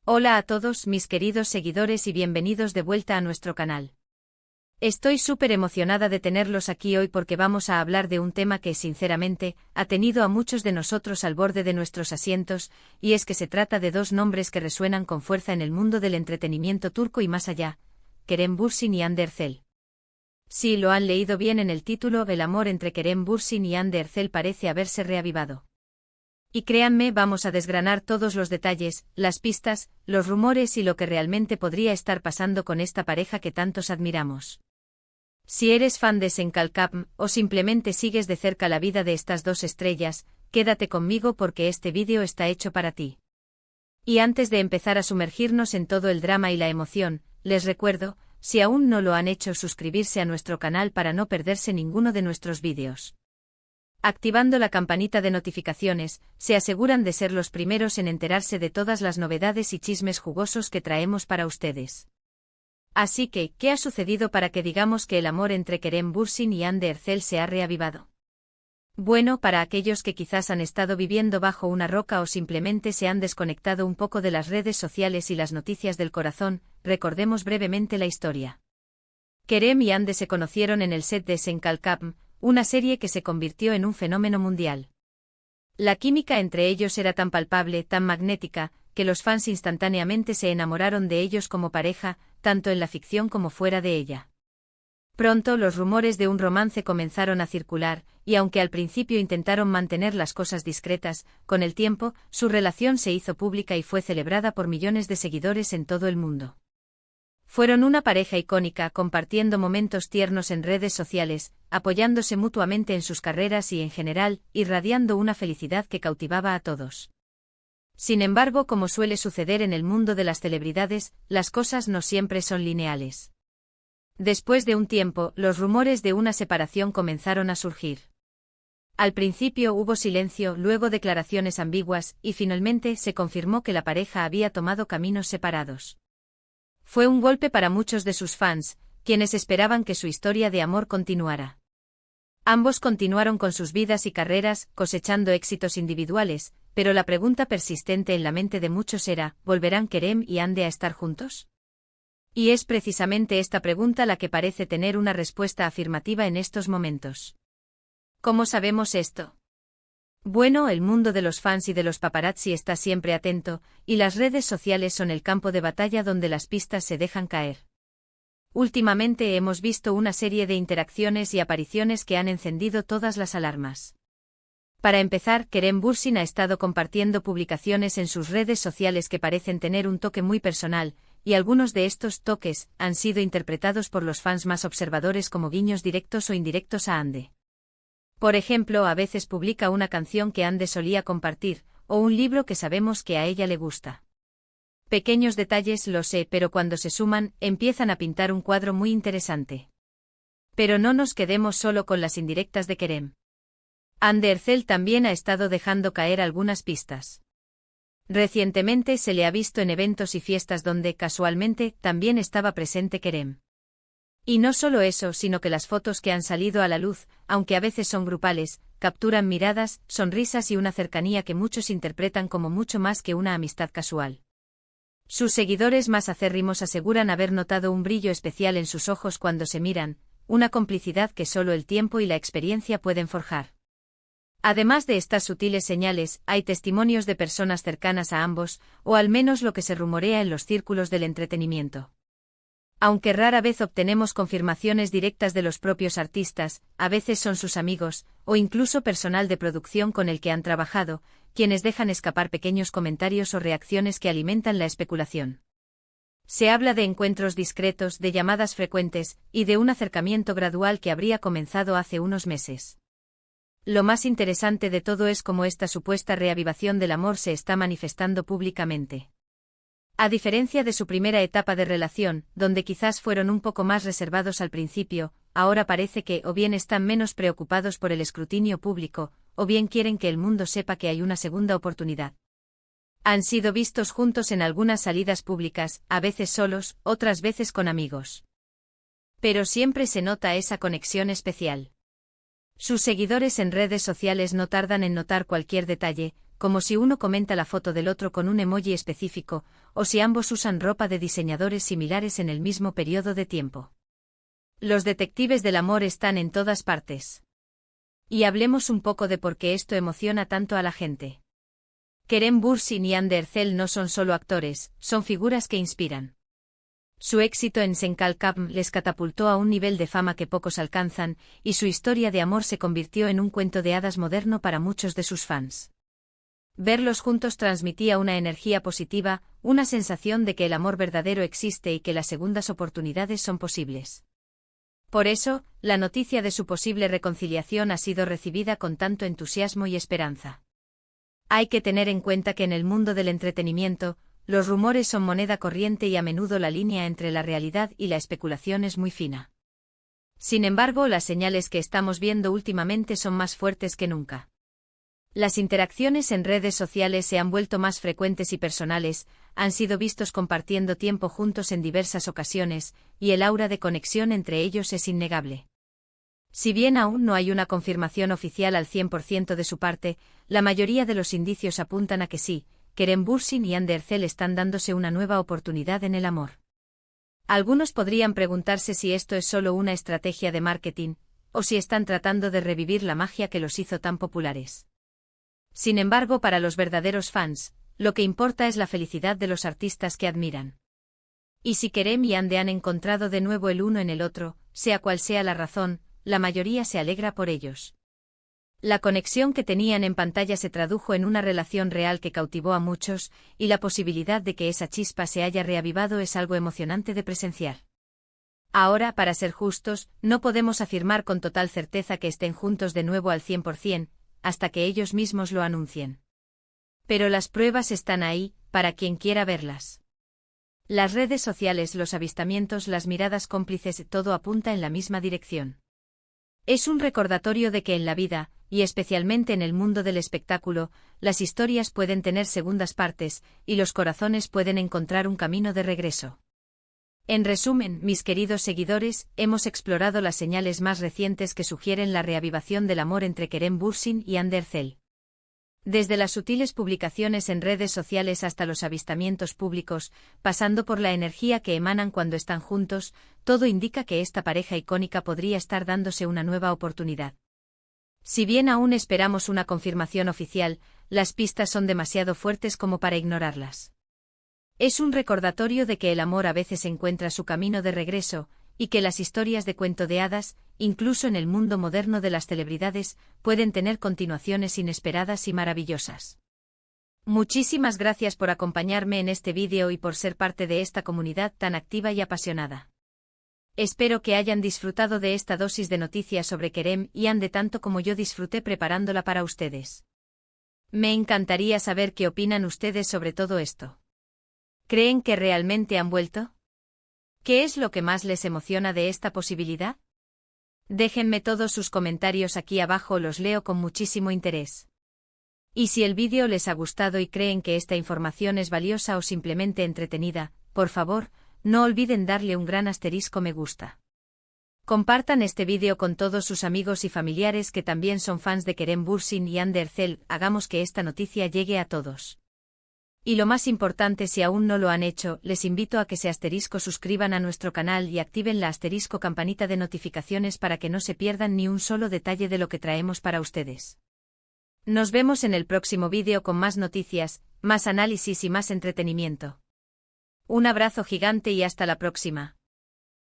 Hola a todos mis queridos seguidores y bienvenidos de vuelta a nuestro canal. Estoy súper emocionada de tenerlos aquí hoy porque vamos a hablar de un tema que, sinceramente, ha tenido a muchos de nosotros al borde de nuestros asientos, y es que se trata de dos nombres que resuenan con fuerza en el mundo del entretenimiento turco y más allá: Kerem Bürsin y Hande Erçel. Sí, lo han leído bien en el título, el amor entre Kerem Bürsin y Hande Erçel parece haberse reavivado. Y créanme, vamos a desgranar todos los detalles, las pistas, los rumores y lo que realmente podría estar pasando con esta pareja que tantos admiramos. Si eres fan de Senkalkapm o simplemente sigues de cerca la vida de estas dos estrellas, quédate conmigo porque este vídeo está hecho para ti. Y antes de empezar a sumergirnos en todo el drama y la emoción, les recuerdo, si aún no lo han hecho, suscribirse a nuestro canal para no perderse ninguno de nuestros vídeos. Activando la campanita de notificaciones, se aseguran de ser los primeros en enterarse de todas las novedades y chismes jugosos que traemos para ustedes. Así que, ¿qué ha sucedido para que digamos que el amor entre Kerem Bürsin y Hande Erçel se ha reavivado? Bueno, para aquellos que quizás han estado viviendo bajo una roca o simplemente se han desconectado un poco de las redes sociales y las noticias del corazón, recordemos brevemente la historia. Kerem y Hande se conocieron en el set de Senkalkapm, una serie que se convirtió en un fenómeno mundial. La química entre ellos era tan palpable, tan magnética, que los fans instantáneamente se enamoraron de ellos como pareja, tanto en la ficción como fuera de ella. Pronto los rumores de un romance comenzaron a circular, y aunque al principio intentaron mantener las cosas discretas, con el tiempo, su relación se hizo pública y fue celebrada por millones de seguidores en todo el mundo. Fueron una pareja icónica, compartiendo momentos tiernos en redes sociales, apoyándose mutuamente en sus carreras y en general, irradiando una felicidad que cautivaba a todos. Sin embargo, como suele suceder en el mundo de las celebridades, las cosas no siempre son lineales. Después de un tiempo, los rumores de una separación comenzaron a surgir. Al principio hubo silencio, luego declaraciones ambiguas, y finalmente se confirmó que la pareja había tomado caminos separados. Fue un golpe para muchos de sus fans, quienes esperaban que su historia de amor continuara. Ambos continuaron con sus vidas y carreras, cosechando éxitos individuales, pero la pregunta persistente en la mente de muchos era: ¿volverán Kerem y Hande a estar juntos? Y es precisamente esta pregunta la que parece tener una respuesta afirmativa en estos momentos. ¿Cómo sabemos esto? Bueno, el mundo de los fans y de los paparazzi está siempre atento, y las redes sociales son el campo de batalla donde las pistas se dejan caer. Últimamente hemos visto una serie de interacciones y apariciones que han encendido todas las alarmas. Para empezar, Kerem Bürsin ha estado compartiendo publicaciones en sus redes sociales que parecen tener un toque muy personal, y algunos de estos toques han sido interpretados por los fans más observadores como guiños directos o indirectos a Hande. Por ejemplo, a veces publica una canción que Hande solía compartir, o un libro que sabemos que a ella le gusta. Pequeños detalles, lo sé, pero cuando se suman, empiezan a pintar un cuadro muy interesante. Pero no nos quedemos solo con las indirectas de Kerem. Hande Erçel también ha estado dejando caer algunas pistas. Recientemente se le ha visto en eventos y fiestas donde, casualmente, también estaba presente Kerem. Y no solo eso, sino que las fotos que han salido a la luz, aunque a veces son grupales, capturan miradas, sonrisas y una cercanía que muchos interpretan como mucho más que una amistad casual. Sus seguidores más acérrimos aseguran haber notado un brillo especial en sus ojos cuando se miran, una complicidad que solo el tiempo y la experiencia pueden forjar. Además de estas sutiles señales, hay testimonios de personas cercanas a ambos, o al menos lo que se rumorea en los círculos del entretenimiento. Aunque rara vez obtenemos confirmaciones directas de los propios artistas, a veces son sus amigos, o incluso personal de producción con el que han trabajado, quienes dejan escapar pequeños comentarios o reacciones que alimentan la especulación. Se habla de encuentros discretos, de llamadas frecuentes, y de un acercamiento gradual que habría comenzado hace unos meses. Lo más interesante de todo es cómo esta supuesta reavivación del amor se está manifestando públicamente. A diferencia de su primera etapa de relación, donde quizás fueron un poco más reservados al principio, ahora parece que o bien están menos preocupados por el escrutinio público, o bien quieren que el mundo sepa que hay una segunda oportunidad. Han sido vistos juntos en algunas salidas públicas, a veces solos, otras veces con amigos. Pero siempre se nota esa conexión especial. Sus seguidores en redes sociales no tardan en notar cualquier detalle, como si uno comenta la foto del otro con un emoji específico, o si ambos usan ropa de diseñadores similares en el mismo periodo de tiempo. Los detectives del amor están en todas partes. Y hablemos un poco de por qué esto emociona tanto a la gente. Kerem Bürsin y Hande Erçel no son solo actores, son figuras que inspiran. Su éxito en Senkalkam les catapultó a un nivel de fama que pocos alcanzan, y su historia de amor se convirtió en un cuento de hadas moderno para muchos de sus fans. Verlos juntos transmitía una energía positiva, una sensación de que el amor verdadero existe y que las segundas oportunidades son posibles. Por eso, la noticia de su posible reconciliación ha sido recibida con tanto entusiasmo y esperanza. Hay que tener en cuenta que en el mundo del entretenimiento, los rumores son moneda corriente y a menudo la línea entre la realidad y la especulación es muy fina. Sin embargo, las señales que estamos viendo últimamente son más fuertes que nunca. Las interacciones en redes sociales se han vuelto más frecuentes y personales, han sido vistos compartiendo tiempo juntos en diversas ocasiones, y el aura de conexión entre ellos es innegable. Si bien aún no hay una confirmación oficial al 100% de su parte, la mayoría de los indicios apuntan a que sí, Kerem Bürsin y Hande Erçel están dándose una nueva oportunidad en el amor. Algunos podrían preguntarse si esto es solo una estrategia de marketing, o si están tratando de revivir la magia que los hizo tan populares. Sin embargo, para los verdaderos fans, lo que importa es la felicidad de los artistas que admiran. Y si Kerem y Hande han encontrado de nuevo el uno en el otro, sea cual sea la razón, la mayoría se alegra por ellos. La conexión que tenían en pantalla se tradujo en una relación real que cautivó a muchos, y la posibilidad de que esa chispa se haya reavivado es algo emocionante de presenciar. Ahora, para ser justos, no podemos afirmar con total certeza que estén juntos de nuevo al 100%, hasta que ellos mismos lo anuncien. Pero las pruebas están ahí, para quien quiera verlas. Las redes sociales, los avistamientos, las miradas cómplices, todo apunta en la misma dirección. Es un recordatorio de que en la vida, y especialmente en el mundo del espectáculo, las historias pueden tener segundas partes, y los corazones pueden encontrar un camino de regreso. En resumen, mis queridos seguidores, hemos explorado las señales más recientes que sugieren la reavivación del amor entre Kerem Bürsin y Hande Erçel. Desde las sutiles publicaciones en redes sociales hasta los avistamientos públicos, pasando por la energía que emanan cuando están juntos, todo indica que esta pareja icónica podría estar dándose una nueva oportunidad. Si bien aún esperamos una confirmación oficial, las pistas son demasiado fuertes como para ignorarlas. Es un recordatorio de que el amor a veces encuentra su camino de regreso, y que las historias de cuento de hadas, incluso en el mundo moderno de las celebridades, pueden tener continuaciones inesperadas y maravillosas. Muchísimas gracias por acompañarme en este vídeo y por ser parte de esta comunidad tan activa y apasionada. Espero que hayan disfrutado de esta dosis de noticias sobre Kerem y Hande tanto como yo disfruté preparándola para ustedes. Me encantaría saber qué opinan ustedes sobre todo esto. ¿Creen que realmente han vuelto? ¿Qué es lo que más les emociona de esta posibilidad? Déjenme todos sus comentarios aquí abajo, los leo con muchísimo interés. Y si el vídeo les ha gustado y creen que esta información es valiosa o simplemente entretenida, por favor, no olviden darle un gran asterisco me gusta. Compartan este vídeo con todos sus amigos y familiares que también son fans de Kerem Bürsin y Hande Erçel, hagamos que esta noticia llegue a todos. Y lo más importante, si aún no lo han hecho, les invito a que se suscriban a nuestro canal y activen la campanita de notificaciones para que no se pierdan ni un solo detalle de lo que traemos para ustedes. Nos vemos en el próximo vídeo con más noticias, más análisis y más entretenimiento. Un abrazo gigante y hasta la próxima.